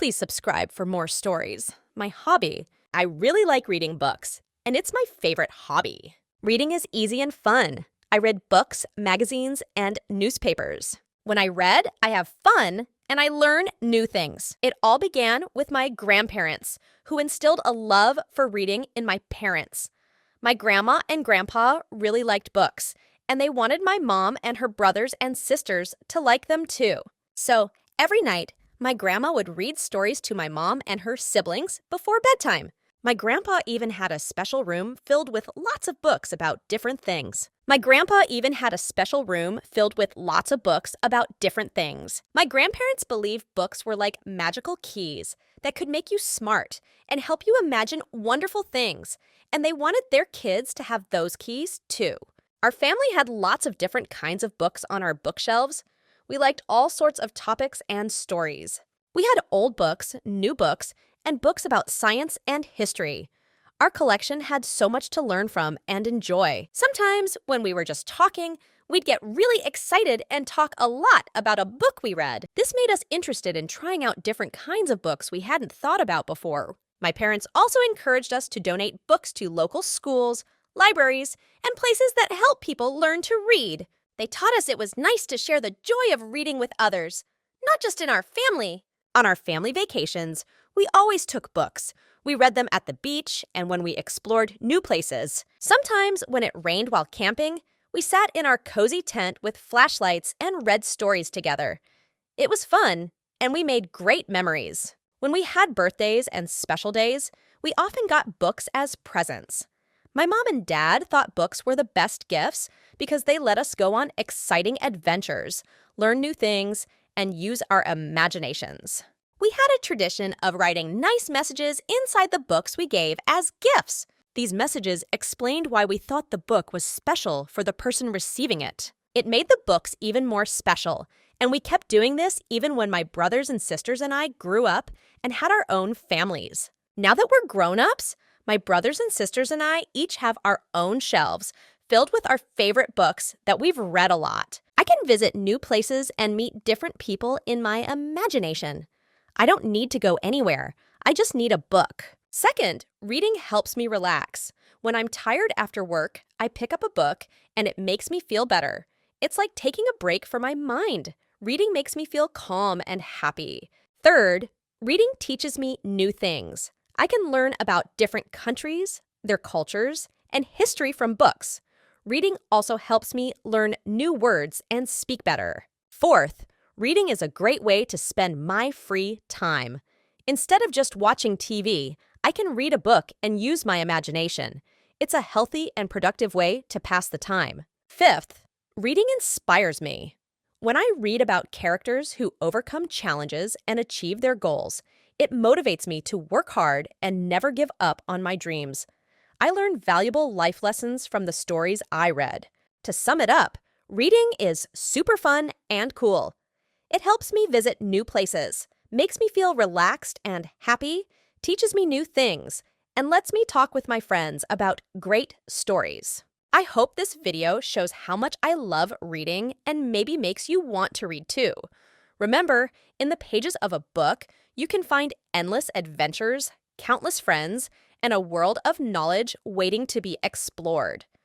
Please subscribe for more stories. My hobby. I really like reading books, and it's my favorite hobby. Reading is easy and fun. I read books, magazines, and newspapers. When I read, I have fun, and I learn new things. It all began with my grandparents, who instilled a love for reading in my parents. My grandma and grandpa really liked books, and they wanted my mom and her brothers and sisters to like them too. So every night, my grandma would read stories to my mom and her siblings before bedtime. My grandpa even had a special room filled with lots of books about different things. My grandparents believed books were like magical keys that could make you smart and help you imagine wonderful things, and they wanted their kids to have those keys too. Our family had lots of different kinds of books on our bookshelves. We liked all sorts of topics and stories. We had old books, new books, and books about science and history. Our collection had so much to learn from and enjoy. Sometimes, when we were just talking, we'd get really excited and talk a lot about a book we read. This made us interested in trying out different kinds of books we hadn't thought about before. My parents also encouraged us to donate books to local schools, libraries, and places that help people learn to read. They taught us it was nice to share the joy of reading with others, not just in our family. On our family vacations, we always took books. We read them at the beach and when we explored new places. Sometimes, when it rained while camping, we sat in our cozy tent with flashlights and read stories together. It was fun, and we made great memories. When we had birthdays and special days, we often got books as presents. My mom and dad thought books were the best gifts because they let us go on exciting adventures, learn new things, and use our imaginations. We had a tradition of writing nice messages inside the books we gave as gifts. These messages explained why we thought the book was special for the person receiving it. It made the books even more special, and we kept doing this even when my brothers and sisters and I grew up and had our own families. Now that we're grown-ups, my brothers and sisters and I each have our own shelves filled with our favorite books that we've read a lot. I can visit new places and meet different people in my imagination. I don't need to go anywhere. I just need a book. Second, reading helps me relax. When I'm tired after work, I pick up a book and it makes me feel better. It's like taking a break for my mind. Reading makes me feel calm and happy. Third, reading teaches me new things. I can learn about different countries, their cultures, and history from books. Reading also helps me learn new words and speak better. Fourth, reading is a great way to spend my free time. Instead of just watching TV, I can read a book and use my imagination. It's a healthy and productive way to pass the time. Fifth, reading inspires me. When I read about characters who overcome challenges and achieve their goals, it motivates me to work hard and never give up on my dreams. I learn valuable life lessons from the stories I read. To sum it up, reading is super fun and cool. It helps me visit new places, makes me feel relaxed and happy, teaches me new things, and lets me talk with my friends about great stories. I hope this video shows how much I love reading and maybe makes you want to read too. Remember, in the pages of a book, you can find endless adventures, countless friends, and a world of knowledge waiting to be explored.